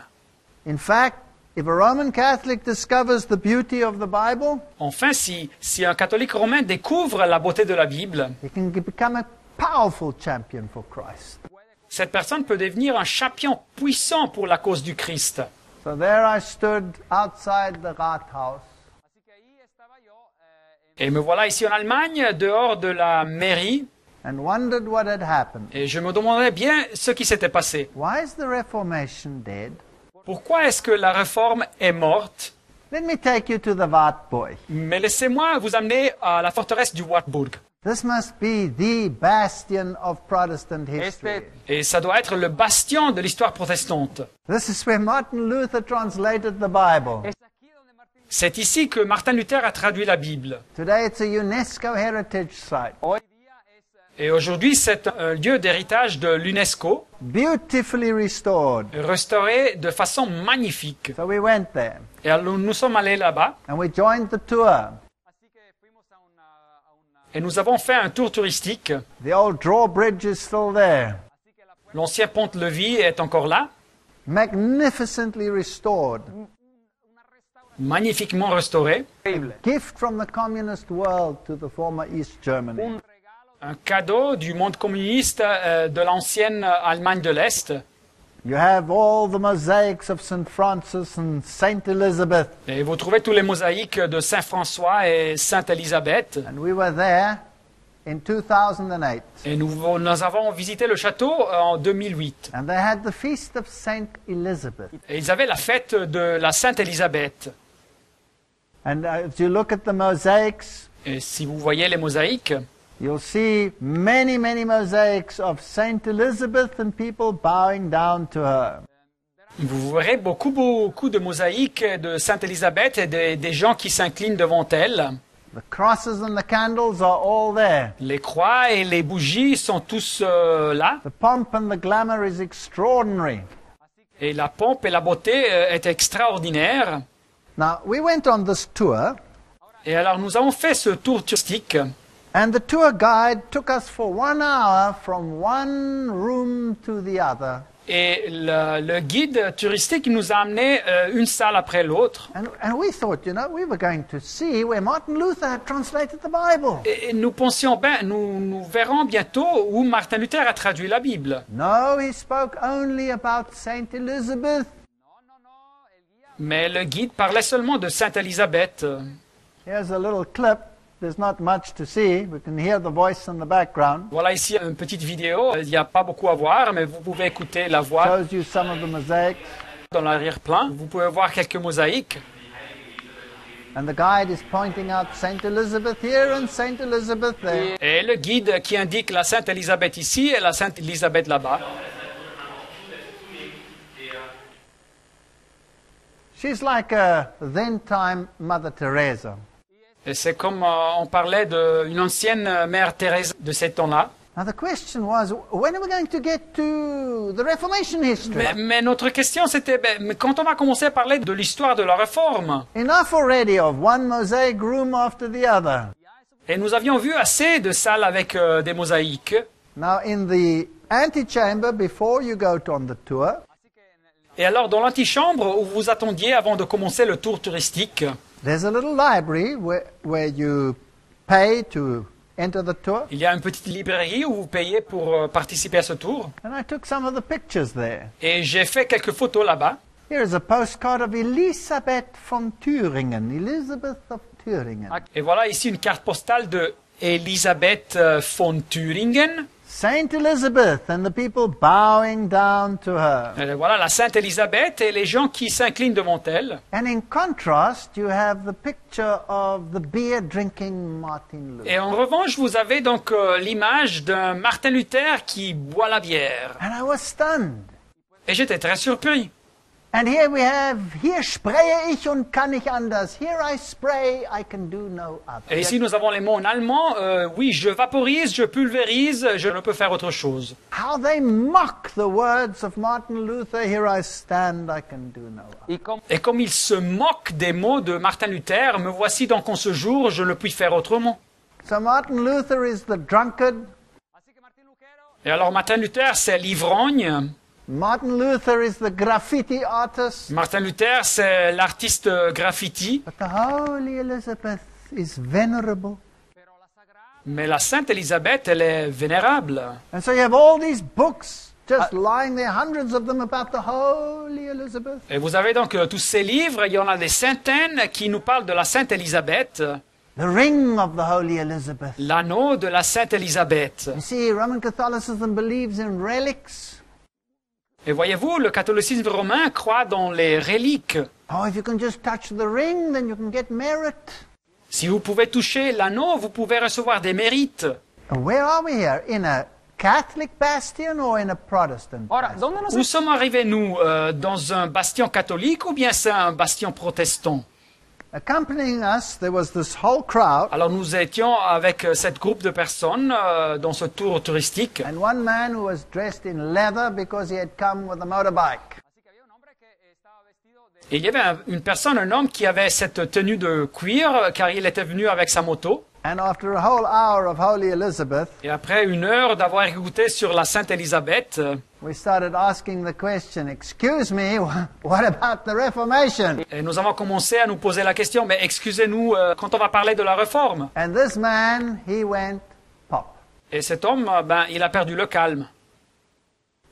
In fact, if a Roman Catholic discovers the beauty of the Bible, Enfin, si un catholique romain découvre la beauté de la Bible, he can become a powerful champion for Christ. cette personne peut devenir un champion puissant pour la cause du Christ. So there I stood outside the Rathaus, así que ahí estaba yo en Et me voilà ici en Allemagne, dehors de la mairie, and wondered what had happened. et je me demandais bien ce qui s'était passé. Why is the Reformation dead? Pourquoi est-ce que la réforme est morte? Let me take you to the Wartburg. Mais laissez-moi vous amener à la forteresse du Wartburg. This must be the bastion of Protestant history. este Et ça doit être le bastion de l'histoire protestante. This is where Martin Luther translated the Bible. es aquí donde Martín C'est ici que Martin Luther a traduit la Bible. Today it's a UNESCO heritage site, hoy día es Et aujourd'hui, c'est un lieu d'héritage de l'UNESCO, beautifully restored. restauré de façon magnifique. So we went there Et alors, nous sommes allés là-bas and we joined the tour. así que fuimos a una et nous avons fait un tour touristique. The old drawbridge is still there, así que la L'ancien pont-levis est encore là, magnificently restored. magnifiquement restauré. increíble Gift from the communist world to the former East Germany. un regalo Un cadeau du monde communiste de l'ancienne Allemagne de l'Est. You have all the mosaics of St. Francis and St. Elizabeth. Et vous trouvez tous les mosaïques de Saint-François et Sainte-Élisabeth. And we were there in 2008. Et nous avons visité le château en 2008. And they had the feast of St. Elizabeth. Et ils avaient la fête de la Sainte-Élisabeth. And if you look at the mosaics, Et si vous voyez les mosaïques, you'll see many, many mosaics of St. Elizabeth and people bowing down to her. vous verrez beaucoup de mosaïques de Sainte-Élisabeth et des gens qui s'inclinent devant elle. The crosses and the candles are all there. Les croix et les bougies sont tous là. The pomp and the glamour is extraordinary. Et la pompe et la beauté est extraordinaire. Now, we went on this tour, Et alors nous avons fait ce tour touristique. and the tour guide took us for 1 hour from one room to the other. Et le guide touristique nous a amené une salle après l'autre. And we thought, we were going to see where Martin Luther had translated the Bible. Et nous pensions, nous verrons bientôt où Martin Luther a traduit la Bible. No, he spoke only about St. Elizabeth. el guía Mais le guide parlait seulement de Sainte-Élisabeth. Here's a little clip. There's not much to see. We can hear the voice in the background. Voilà ici une petite vidéo. Il n'y a pas beaucoup à voir, mais vous pouvez écouter la voix Shows you some of the mosaics. dans l'arrière-plan. Vous pouvez voir quelques mosaïques. And the guide is pointing out St. Elizabeth here and St. Elizabeth there. Et le guide qui indique la Sainte-Élisabeth ici et la Sainte-Élisabeth là-bas. She's like a then-time Mother Teresa. Et c'est comme on parlait d'une ancienne mère Thérèse de ces temps-là. Now the question was, when are we going to get to the Reformation history? Mais notre question c'était, mais quand on va commencer à parler de l'histoire de la Réforme, Enough already of one mosaic room after the other. et nous avions vu assez de salles avec des mosaïques. Now in the antechamber, before you go on the tour, Et alors dans l'antichambre où vous attendiez avant de commencer le tour touristique, There's a little library where you pay to enter the tour. Il y a une petite librairie où vous payez pour participer à ce tour. And I took some of the pictures there. Et j'ai fait quelques photos là-bas. Here is a postcard of Elisabeth von Thüringen. Elizabeth of Thüringen. Et voilà ici une carte postale de Elisabeth von Thüringen. Saint Elizabeth and the people bowing down to her. Et voilà la Sainte Élisabeth et les gens qui s'inclinent devant elle. And in contrast, you have the picture of the beer drinking Martin Luther. Et en revanche, vous avez donc l'image d'un Martin Luther qui boit la bière. And I was stunned. Et j'étais très surpris. And here we have, hier spreche ich und kann nicht anders. Here I spray, I can do no other. Et ici, nous avons les mots en allemand. Oui, je vaporise, je pulvérise, je ne peux faire autre chose. How they mock the words of Martin Luther. Here I stand, I can do no other. Et comme ils se moquent des mots de Martin Luther, me voici donc en ce jour, je ne puis faire autrement. So Martin Luther is the drunkard. Así que Martín Lutero Et alors, Martin Luther, c'est l'ivrogne. Martin Luther is the graffiti artist. Martin Luther, c'est l'artiste graffiti. But the Holy Elizabeth is venerable. pero la sagrada Mais la Sainte Élisabeth, elle est vénérable. And so you have all these books just lying there, hundreds of them about the Holy Elizabeth. Et vous avez donc tous ces livres, il y en a des centaines qui nous parlent de la Sainte Élisabeth, The ring of the Holy Elizabeth. l'anneau de la Sainte Élisabeth. You see, Roman Catholicism believes in relics. Et voyez-vous, le catholicisme romain croit dans les reliques. Oh, if you can just touch the ring, then you can get merit. Si vous pouvez toucher l'anneau, vous pouvez recevoir des mérites. And where are we here? In a Catholic bastion or in a Protestant Ahora, bastion? ¿dónde nos Où sommes arrivés, nous, dans un bastion catholique ou bien c'est un bastion protestant? Accompanying us, there was this whole crowd, Alors nous étions avec cette groupe de personnes dans ce tour touristique. and one man who was dressed in leather because he had come with a motorbike. Así que había un hombre que estaba vestido de Et il y avait une personne, un homme qui avait cette tenue de cuir car il était venu avec sa moto. And after a whole hour of Holy Elizabeth, Et après une heure d'avoir écouté sur la Sainte Élisabeth, we started asking the question, excuse me, what about the Reformation? et nous avons commencé à nous poser la question, mais excusez-nous, quand on va parler de la réforme. And this man, he went pop. Et cet homme, il a perdu le calme.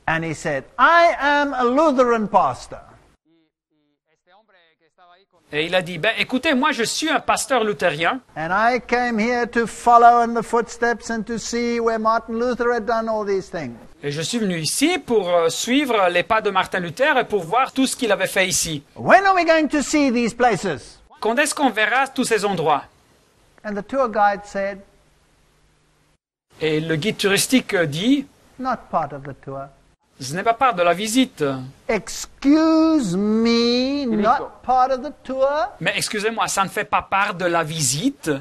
And he said, I am a Lutheran pastor. y este hombre que estaba ahí con Et il a dit, écoutez, moi je suis un pasteur luthérien, And I came here to follow in the footsteps and to see where Martin Luther had done all these things. et je suis venu ici pour suivre les pas de Martin Luther et pour voir tout ce qu'il avait fait ici. When are we going to see these places? Quand est-ce qu'on verra tous ces endroits? And the tour guide said, Et le guide touristique dit, not part of the tour. ce n'est pas part de la visite. Excuse me, not part of the tour? Mais excusez-moi, ça ne fait pas part de la visite?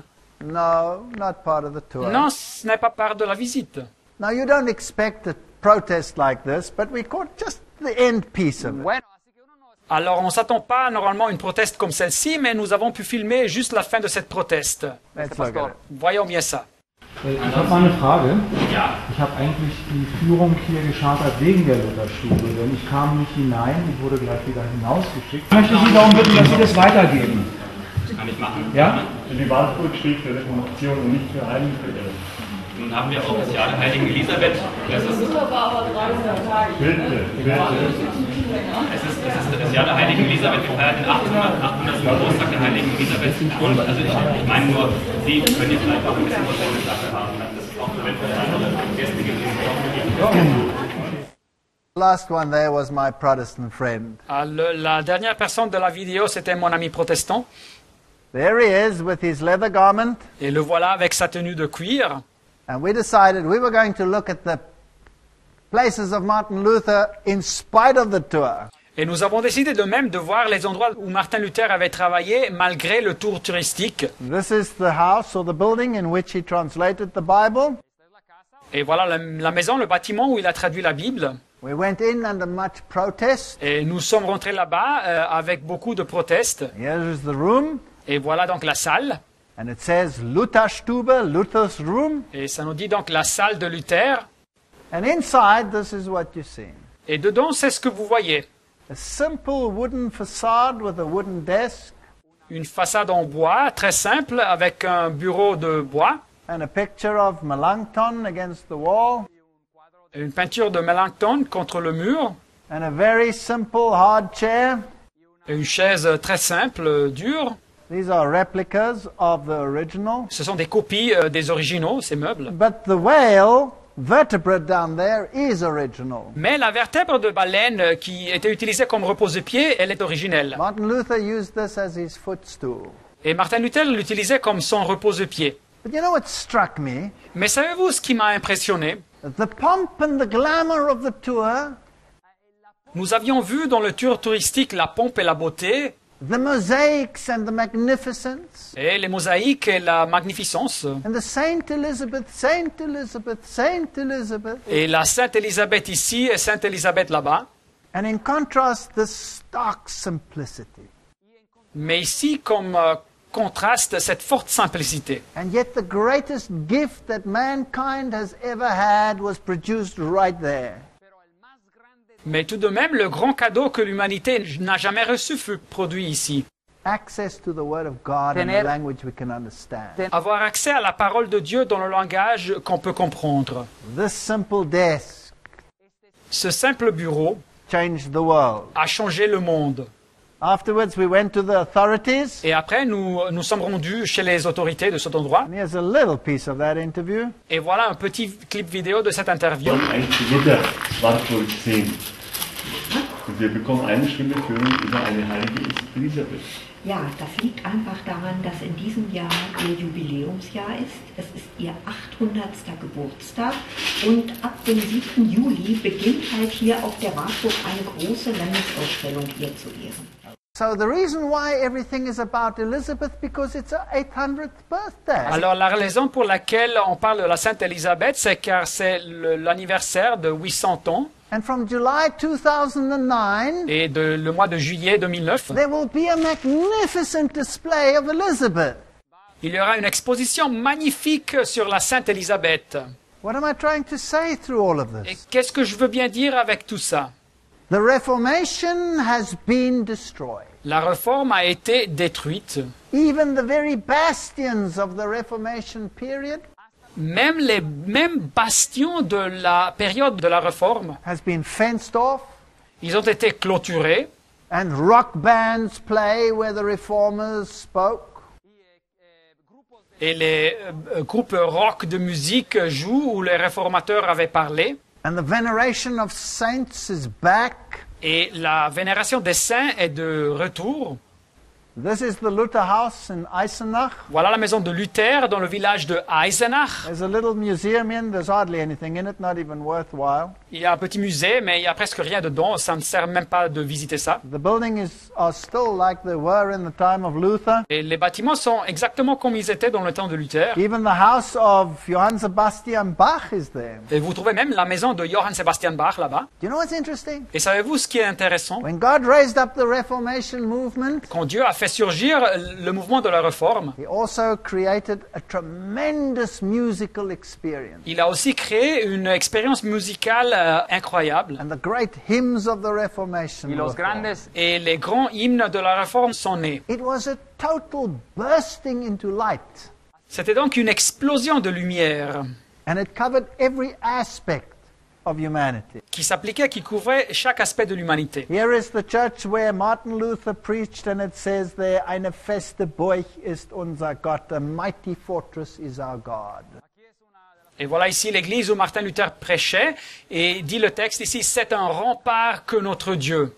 No, not part of the tour. Non, ce n'est pas part de la visite. Now you don't expect a protest like this, but we caught just the end piece of it. bueno, así que uno no Alors, on ne s'attend pas normalement à une proteste comme celle-ci, mais nous avons pu filmer juste la fin de cette proteste. Let's look at it. Voyons bien ça. Ich habe mal eine Frage. Ja. Ich habe eigentlich die Führung hier geschartert wegen der Lutherstube, denn ich kam nicht hinein, ich wurde gleich wieder hinausgeschickt. Ich möchte Sie darum bitten, dass Sie das weitergeben. Das kann ich machen. Ja? Die Wartburg steht für Reformation und nicht für Heiligenverehrung. Nun haben wir auch das Jahr der Heiligen Elisabeth. Das ist, Bitte, bitte. es ist das Jahr der Heiligen Elisabeth. Wir feiern den 800. Geburtstag der Heiligen Elisabeth. Und also ich meine nur, Sie können jetzt vielleicht auch ein bisschen Verständnis dafür haben. Das ist auch wenn es andere Gäste gibt. Last one there was my Protestant friend. La dernière personne de la vidéo, c'était mon ami protestant. There he is with his leather garment, Et le voilà avec sa tenue de cuir. and we decided we were going to look at the places of Martin Luther in spite of the tour. Et nous avons décidé de même de voir les endroits où Martin Luther avait travaillé malgré le tour touristique. This is the house or the building in which he translated the Bible. Et voilà la maison, le bâtiment où il a traduit la Bible. We went in under much protest. Et nous sommes rentrés là-bas avec beaucoup de protestes. Here is the room, Et voilà donc la salle. and it says Lutherstube, Luther's room. Et ça nous dit donc la salle de Luther. And inside, this is what you see. Et dedans, c'est ce que vous voyez. A simple wooden facade with a wooden desk. Une façade en bois, très simple, avec un bureau de bois, and a picture of Melanchthon against the wall, une peinture de Melanchthon contre le mur, and a very simple hard chair. une chaise très simple, dure. These are replicas of the original. Ce sont des copies des originaux, ces meubles. But the whale vertebrate down there is original. Mais la vertèbre de baleine qui était utilisée comme repose-pied, elle est originelle. Martin Luther used this as his footstool. Et Martin Luther l'utilisait comme son repose-pied. But you know what struck me? Mais savez-vous ce qui m'a impressionné? The pomp and the glamour of the tour, Nous avions vu dans le tour touristique la pompe et la beauté, the mosaics and the magnificence, et les mosaïques et la magnificence, and the Saint Elizabeth, Saint Elizabeth, Saint Elizabeth. et la Sainte Élisabeth ici et Sainte Élisabeth là-bas. And in contrast, the stark simplicity. Mais ici, comme contraste, cette forte simplicité. And yet the greatest gift that mankind has ever had was produced right there. Mais tout de même, le grand cadeau que l'humanité n'a jamais reçu fut produit ici. Access to the Word of God in a language we can understand. Avoir accès à la parole de Dieu dans le langage qu'on peut comprendre. This simple desk Ce simple bureau changed the world. a changé le monde. Afterwards, we went to the authorities. Et après, nous sommes rendus chez les autorités de cet endroit. And here's a little piece of that interview. Et voilà un petit clip vidéo de cette interview. Und ein Gewitter war wohl 10. Und wir bekommen eine Stunde-Führung über eine heilige Elisabeth. Ja, das liegt einfach daran, dass in diesem Jahr ihr Jubiläumsjahr ist. Es ist ihr 800. Geburtstag und ab dem 7. Juli beginnt halt hier auf der Wartburg eine große Landesausstellung ihr zu Ehren. So the reason why everything is about Elizabeth, because it's her 800th birthday. Alors la raison pour laquelle on parle de la Sainte Élisabeth, c'est car c'est l'anniversaire de 800 ans. And from July 2009, Et le mois de juillet 2009, there will be a magnificent display of Elizabeth. il y aura une exposition magnifique sur la Sainte Élisabeth. What am I trying to say through all of Et this? qu'est-ce que je veux bien dire avec tout ça? The Reformation has been destroyed. La réforme a été détruite. Even the very bastions of the Reformation period Même les mêmes bastions de la période de la réforme, has been fenced off, ils ont été clôturés. and rock bands play where the reformers spoke. Et les groupes rock de musique jouent où les réformateurs avaient parlé. And the veneration of saints is back. Et la vénération des saints est de retour. This is the Luther House in Eisenach. Voilà la maison de Luther dans le village de Eisenach. There's a little museum in. There's hardly anything in it, not even worthwhile. Il y a un petit musée, mais il n'y a presque rien dedans. Ça ne sert même pas de visiter ça. The buildings are still like they were in the time of Luther. Et les bâtiments sont exactement comme ils étaient dans le temps de Luther. Even the house of Johann Sebastian Bach is there. Et vous trouvez même la maison de Johann Sebastian Bach là-bas. Do you know what's interesting? Et savez-vous ce qui est intéressant? When God raised up the Reformation movement, Quand Dieu a fait surgir le mouvement de la réforme, He also created a tremendous musical experience. il a aussi créé une expérience musicale incroyable. And the great hymns of the Reformation. Y were los formed. grandes Et les grands hymnes de la réforme sont nés. It was a total bursting into light. C'était donc une explosion de lumière And it covered every aspect of humanity. qui s'appliquait, qui couvrait chaque aspect de l'humanité. Here is the church where Martin Luther preached, and it says there, eine feste Burg ist unser Gott, a mighty fortress is our God. Et voilà ici l'église où Martin Luther prêchait, et dit le texte ici, c'est un rempart que notre Dieu.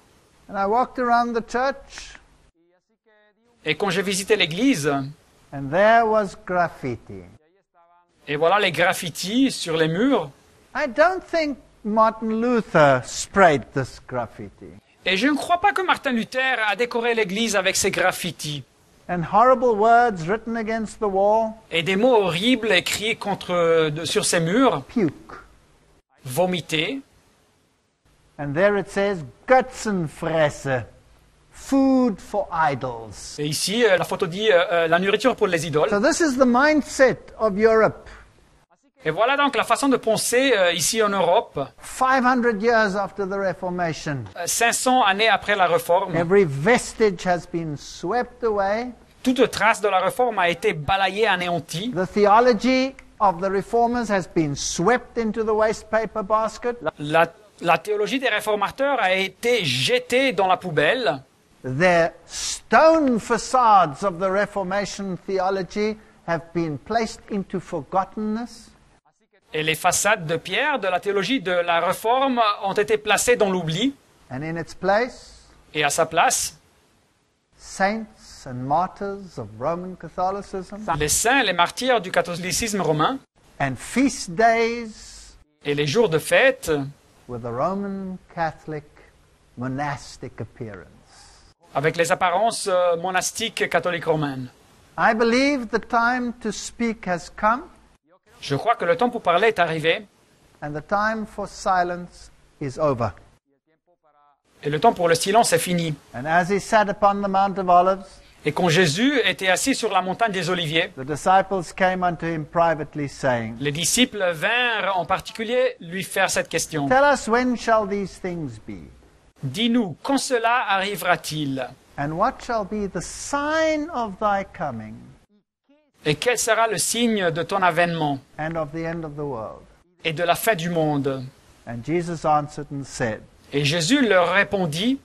And I walked around the church, Et quand j'ai visité l'église, and there was graffiti. et voilà les graffitis sur les murs, I don't think Martin Luther sprayed this graffiti. et je ne crois pas que Martin Luther a décoré l'église avec ces graffitis, And horrible words written against the wall, et des mots horribles écrits sur ces murs, puke. vomités, And there it says, Götzenfresse, food for idols. et ici la photo dit la nourriture pour les idoles. So this is the mindset of Europe. Et voilà donc la façon de penser ici en Europe, 500 years after the Reformation. 500 années après la Réforme. Every vestige has been swept away. Toute trace de la Réforme a été balayée, anéantie. The theology of the Reformers has been swept into the waste paper basket. La théologie des réformateurs a été jetée dans la poubelle. The stone facades of the Reformation theology have been placed into forgottenness. Et les façades de pierre de la théologie de la Réforme ont été placées dans l'oubli. And in its place, Et à sa place, saints and martyrs of Roman Catholicism les saints, les martyrs du catholicisme romain and feast days et les jours de fête with a Roman Catholic monastic appearance. avec les apparences monastiques catholiques romaines. I believe the time to speak has come, Je crois que le temps pour parler est arrivé and the time for silence is over. et le temps pour le silence est fini. And as he sat upon the Mount of Olives, Et quand Jésus était assis sur la montagne des Oliviers, the disciples came unto him privately, saying, les disciples vinrent en particulier lui faire cette question. Tell us, when shall these things be? Dis-nous, quand cela arrivera-t-il? And what shall be the sign of thy coming Et quel sera le signe de ton avènement and of the end of the world? et de la fin du monde? And Jesus answered and said, Et Jésus leur répondit,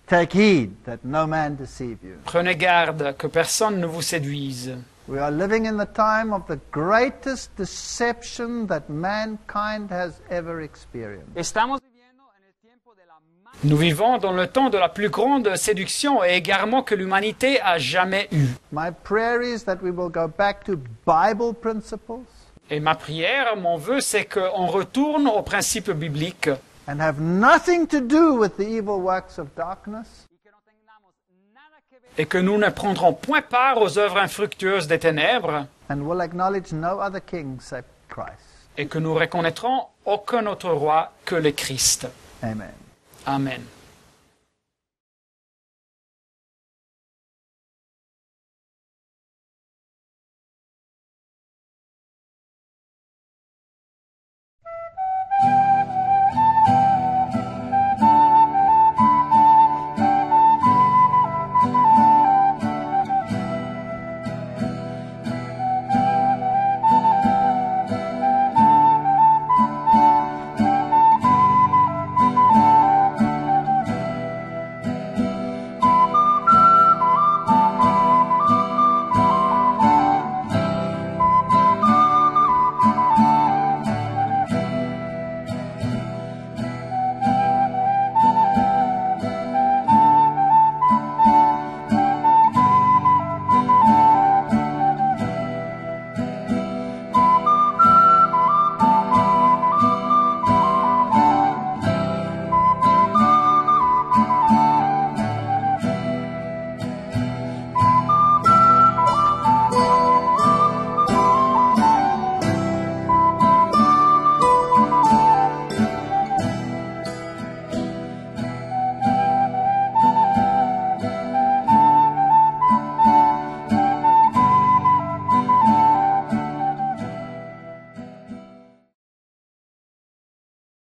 Take heed that no man deceive you. prenez garde que personne ne vous séduise. We are living in the time of the greatest deception that mankind has ever experienced. Estamos viviendo en el tiempo de la más Nous vivons dans le temps de la plus grande séduction et égarement que l'humanité a jamais eu. My prayer is that we will go back to Bible principles Et ma prière, mon vœu, c'est qu'on retourne aux principes bibliques and have nothing to do with the evil works of darkness, y que no tengamos nada que ver et que nous ne prendrons point part aux œuvres infructueuses des ténèbres and will acknowledge no other king except Christ. et que nous reconnaîtrons aucun autre roi que le Christ. Amen. Amen.